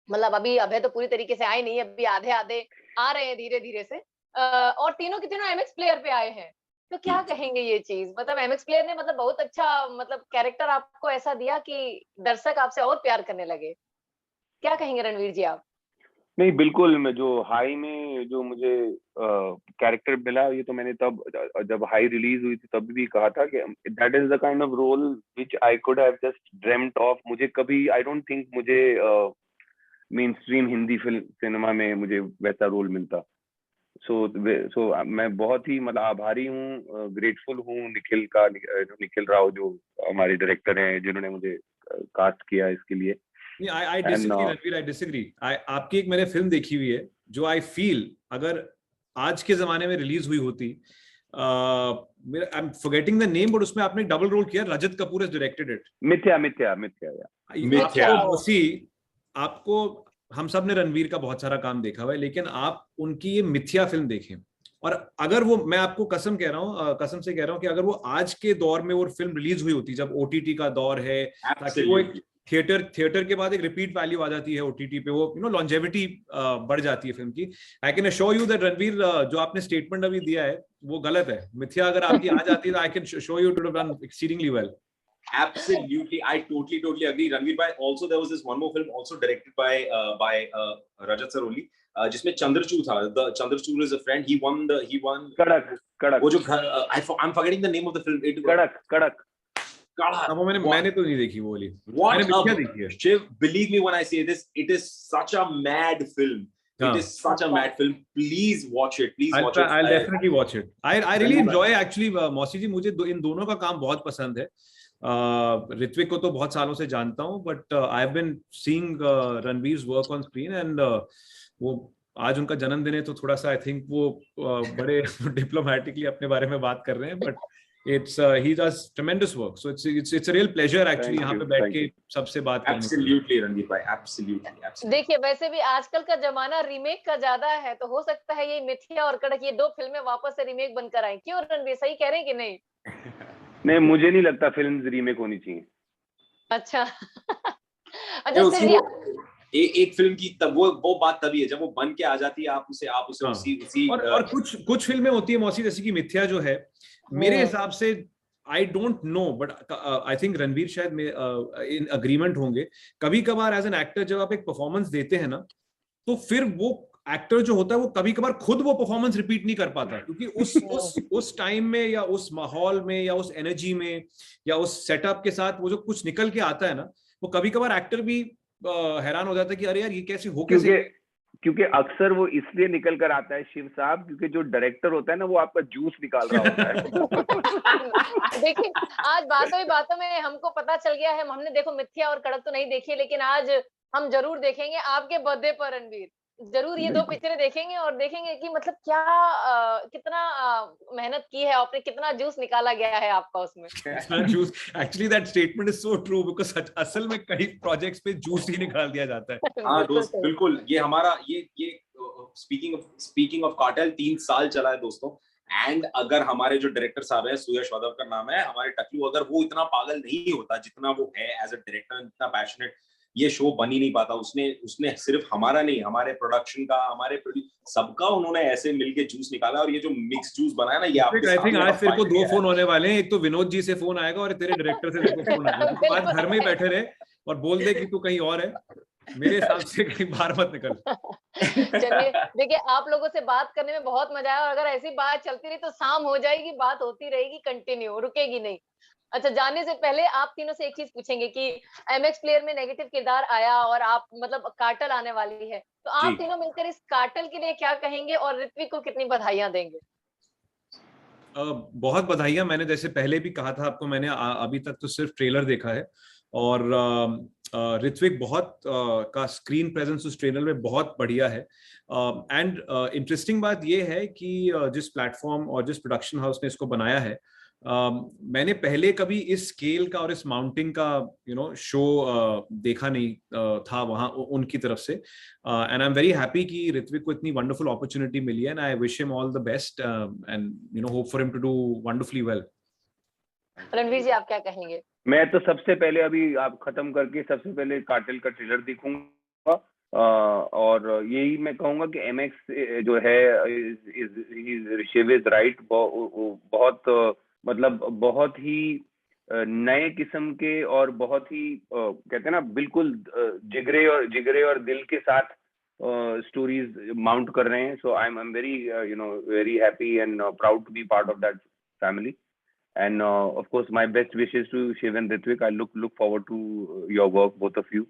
मतलब अभी अभय तो पूरी तरीके से आए नहीं, अभी आधे आधे आ रहे हैं धीरे धीरे से. और तीनों के तीनों एमएक्स प्लेयर पे आए हैं. तो क्या कहेंगे ये चीज? मतलब एमएक्स प्लेयर ने मतलब बहुत अच्छा मतलब कैरेक्टर आपको ऐसा दिया कि दर्शक आपसे और प्यार करने लगे. क्या कहेंगे रणवीर जी आप?
नहीं, बिल्कुल. मैं जो हाई में जो मुझे कैरेक्टर मिला, ये तो मैंने तब जब हाई रिलीज हुई थी तब भी कहा था कि that is the kind of role which I could have just dreamed of. मुझे कभी आई डोंट थिंक मुझे mainstream Hindi film cinema में मुझे वैसा रोल मिलता. सो मैं बहुत ही मतलब आभारी हूँ, ग्रेटफुल हूँ निखिल राव जो हमारे डायरेक्टर हैं, जिन्होंने मुझे कास्ट किया इसके लिए.
I disagree, Ranveer, I disagree. आपकी एक मैंने फिल्म देखी हुई है जो I feel अगर आज के जमाने में रिलीज हुई होती, I'm forgetting the name, but उसमें आपने डबल रोल किया. रजत कपूर has directed it. मिथ्या. आपको हम सब ने रणवीर का बहुत सारा काम देखा हुआ है, लेकिन आप उनकी ये मिथ्या फिल्म देखें, और अगर वो, मैं आपको कसम से कह रहा हूँ कि अगर वो आज के दौर में वो फिल्म रिलीज हुई होती, जब OTT का दौर है, ताकि वो एक थिएटर के बाद एक रिपीट वैल्यू आ जाती है OTT पे, वो यू नो लॉन्जेविटी बढ़ जाती है फिल्म की. I can assure you that Ranveer, जो आपने स्टेटमेंट अभी दिया है वो गलत है. मिथ्या अगर आपकी आ जाती है तो I can show you to have done exceedingly well.
Absolutely, I totally agree. Ranveer bhai, also there was this one more film also directed by Rajat sir only, जिसमें चंद्रचूड़ था. The Chandrachud is a friend. He won कड़क. वो जो I'm forgetting the name of the film.
कड़क.
वो मैंने तो नहीं देखी वो वाली.
मैंने मिथ्या देखी है. Shiv, believe me when I say this, it is such a mad film. It is such a mad film. Please watch it.
I'll definitely watch it. I really enjoy actually. मौसी जी, मुझे इन दोनों का काम बहुत पसंद है. ऋत्विक को तो बहुत सालों से जानता हूँ, but I have been seeing Ranveer's work on screen, and वो आज उनका जन्मदिन है तो थोड़ा सा आई थिंक वो बड़े डिप्लोमेटिकली अपने बारे में बात कर रहे हैं, but it's he does tremendous work, so it's a real pleasure actually यहाँ पे बैठ के सबसे बात करने.
Absolutely रणवीर भाई, absolutely.
देखिए, वैसे भी आजकल का जमाना रीमेक का ज्यादा है, तो हो सकता है ये मिथ्या और कड़क, ये दो फिल्में वापस से रीमेक बनकर आए. क्यों रणवीर, सही कह रहे हैं कि नहीं?
नहीं, मुझे नहीं लगता फिल्म रीमेक होनी चाहिए.
अच्छा.
एक फिल्म की तब वो बात तभी है जब वो बन के आ जाती है, आप उसे उसी
और कुछ फिल्में होती है मौसी, जैसे कि मिथ्या जो है, मेरे हिसाब से I don't know, but I think Ranveer शायद इन अग्रीमेंट होंगे, कभी कभार एज एन एक्टर जब आप एक परफॉर्मेंस देते हैं ना, तो फिर वो एक्टर जो होता है वो कभी कभार खुद वो परफॉर्मेंस रिपीट नहीं कर पाता, क्योंकि उस टाइम में या उस माहौल में या उस एनर्जी में या उस सेटअप के साथ वो जो कुछ निकल के आता है ना, वो कभी कभार एक्टर भी हैरान हो जाता है कि अरे यार ये कैसे हो,
क्योंकि अक्सर वो इसलिए निकल कर आता है शिव साहब, क्योंकि जो डायरेक्टर होता है ना वो आपका जूस निकाल रहा होता है.
देखिए, आज बातों में हमको पता चल गया है. हमने देखो मिथ्या और कड़क तो नहीं देखी, लेकिन आज हम जरूर देखेंगे आपके बर्थडे पर रणवीर. जरूर ये 2 पिक्चरें देखेंगे और देखेंगे कि मतलब क्या कितना मेहनत की है आपने, कितना जूस निकाला गया है आपका उसमें।
Actually that statement is so true because असल में कई प्रोजेक्ट्स पे जूस ही निकाल दिया जाता है।
हाँ
बिल्कुल
दोस्त,
सही।
बिल्कुल। ये हमारा ये स्पीकिंग ऑफ कार्टेल 3 साल चला है दोस्तों। एंड अगर हमारे जो डायरेक्टर साहब है, सुयश वादवकर नाम है, हमारे टकलू, अगर वो इतना पागल नहीं होता जितना वो है एज अ डायरेक्टर, इतना पैशनेट, ये शो बन ही नहीं पाता। उसने सिर्फ हमारा नहीं, हमारे प्रोडक्शन का, हमारे सबका उन्होंने ऐसे मिलके जूस निकाला, और ये जो मिक्स जूस बनाया ना, ये आपके
आई थिंक
सामने
आज तेरे को 2
finally
फोन होने वाले हैं, एक तो विनोद जी से फोन आएगा और तेरे डायरेक्टर से तेरे को फोन आएगा। तो तू आज घर में ही बैठे रहे और बोल दे कि तू कहीं और है, मेरे हिसाब से कहीं बाहर मत निकल।
चलिए, देखिए आप लोगों से बात करने में बहुत मजा आया, और अगर ऐसी बात चलती रही तो शाम हो जाएगी, बात होती रहेगी, कंटिन्यू, रुकेगी नहीं। अच्छा, जाने से पहले आप तीनों से एक चीज पूछेंगे कि एमएक्स प्लेयर में नेगेटिव किरदार आया और आप मतलब कार्टेल आने वाली है, तो आप
जी।
तीनों मिलकर इस कार्टेल के लिए क्या कहेंगे और ऋत्विक को कितनी बधाइयां देंगे?
बहुत बधाइयां। मैंने जैसे पहले भी कहा था आपको, मैंने अभी तक तो सिर्फ ट्रेलर देखा है, और ऋत्विक बहुत का स्क्रीन प्रेजेंस उस ट्रेलर में बहुत बढ़िया है। एंड इंटरेस्टिंग बात ये है कि जिस प्लेटफॉर्म और जिस प्रोडक्शन हाउस ने इसको बनाया है, मैंने पहले कभी इस स्केल का और इस माउंटिंग का शो देखा नहीं था वहां उनकी तरफ से। And I am very happy कि ऋत्विक को इतनी वंडरफुल अपॉर्चुनिटी मिली है, and I wish him all the best and hope for him to do wonderfully well.
Ranveer ji, आप क्या कहेंगे?
मैं तो सबसे पहले, अभी आप खत्म करके सबसे पहले कार्टेल का ट्रेलर देखूंगा, और यही मैं कहूंगा कि एमएक्स जो है, शिव इज राइट, बहुत मतलब बहुत ही नए किस्म के और बहुत ही कहते हैं ना, बिल्कुल जिगरे और दिल के साथ स्टोरीज माउंट कर रहे हैं। So I am very very happy and proud to be part of that family. And of course, my best wishes to Shiv and Ritwik. I look forward to your work, both of you.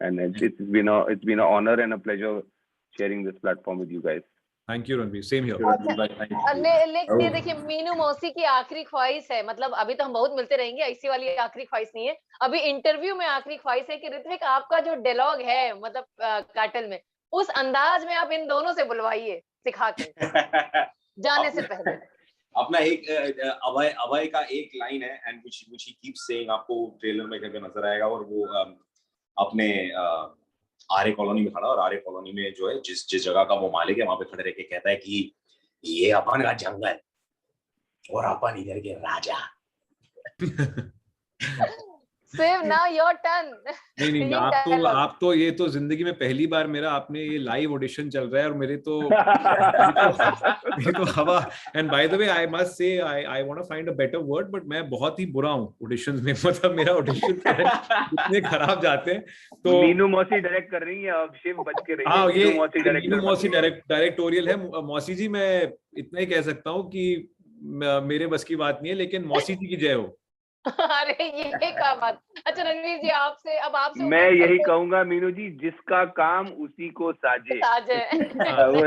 And it's been an honor and a pleasure sharing this platform with you guys.
Thank you, Ranveer. Same here.
लेकिन ये देखिए, मीनू मौसी की आखिरी ख्वाहिश है, मतलब अभी तो हम बहुत मिलते रहेंगे, ऐसी वाली आखिरी ख्वाहिश नहीं है, अभी इंटरव्यू में आखिरी ख्वाहिश है कि ऋत्विक आपका जो डायलॉग है मतलब कार्टेल में, उस अंदाज में आप इन दोनों से बुलवाइए सिखा के जाने से पहले।
अपना एक अभय का एक लाइन है, and which he keeps saying, आपको ट्रेलर में कभी नजर आएगा, और वो अपने आर्य कॉलोनी में खड़ा, और आर्य कॉलोनी में जो है जिस जगह का वो मालिक है, वहां पे खड़े रह के कहता है कि ये अपन का जंगल और अपन इधर के राजा।
Save now your turn.
नहीं, आप तो ये तो जिंदगी में पहली बार मेरा आपने ये लाइव ऑडिशन चल रहा है, और मेरे तो हवा। And by the way I must say I want to find a better word, but मैं बहुत ही बुरा हूँ ऑडिशंस में, मतलब मेरा ऑडिशन इतने खराब जाते हैं। तो
मीनू मौसी डायरेक्ट कर रही है, अब शिव बच के रही है।
हाँ, ये मीनू मौसी डायरेक्टोरियल है। मौसी जी, मैं इतना ही कह सकता हूँ कि मेरे बस की बात नहीं है, लेकिन मौसी जी की जय हो।
अरे ये क्या बात। अच्छा रणवीर जी, आपसे अब आपसे
मैं यही कहूंगा मीनू जी, जिसका काम उसी को साजे। वो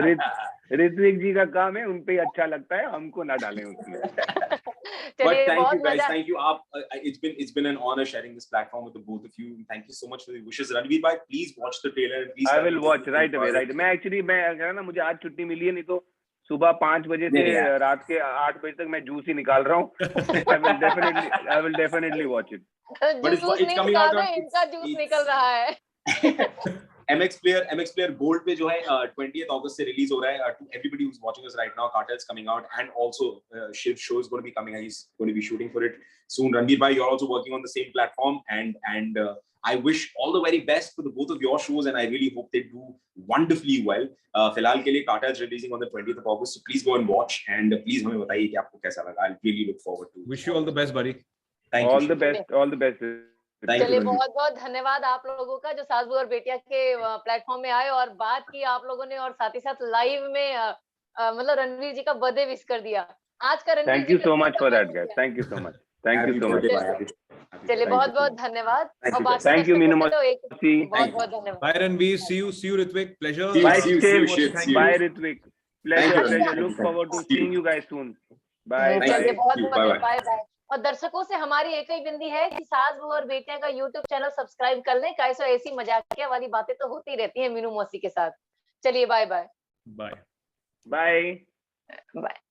ऋत्विक जी का काम है, उनपे अच्छा लगता है, हमको ना डालें उसमें।
But thank you guys, thank you. It's been an honor sharing this platform with the both of you. Thank you so much for the wishes. Ranveer bhai, please watch the trailer. Please.
I will watch right away. Right. मैं कह रहा ना, मुझे आज छुट्टी मिली है, नहीं तो सुबह 5 बजे से रात के 8 बजे तक मैं जूस ही निकाल रहा हूँ। I will definitely watch it.
But it's coming out on
इनका जूस निकल रहा है।
MX Player Gold पे जो है 20th August से रिलीज हो रहा है। To everybody who's watching us right now, Cartel's coming out, and also Shiv show is going to be coming. He's going to be shooting for it soon. Ranveer bhai, you're also working on the same platform, and I wish all the very best for the both of your shows, and I really hope they do wonderfully well. फिलहाल के लिए Cartel's releasing on the 20th of August, so please go and watch, and please हमें बताइए कि आपको कैसा लगा. I'll really look forward to.
Wish you all the best, buddy.
Thank you.
All the best.
चलिए, बहुत बहुत धन्यवाद आप लोगों का, जो सास बहू और बेटिया के प्लेटफॉर्म में आए और बात की आप लोगों ने, और साथ ही साथ लाइव में मतलब रणवीर जी का बर्थडे विश कर दिया आज का। Ranveer,
thank you so much for that guys, thank you so much, thank you so much.
चलिए, बहुत बहुत धन्यवाद।
थैंक यू मीनू मौसी,
बहुत बहुत धन्यवाद।
Bye Ranveer, see you Ritwik, pleasure.
Bye Ritwik, pleasure. Look forward to seeing you guys soon. Bye.
चलिए, बहुत बहुत बाय बाय। और दर्शकों से हमारी एक ही विनती है कि सास बहू और बेटियां का YouTube चैनल सब्सक्राइब कर लें। कैसे ऐसी मजाकिया वाली बातें तो होती रहती हैं मीनू मौसी के साथ। चलिए bye bye.
Bye.
Bye.
Bye.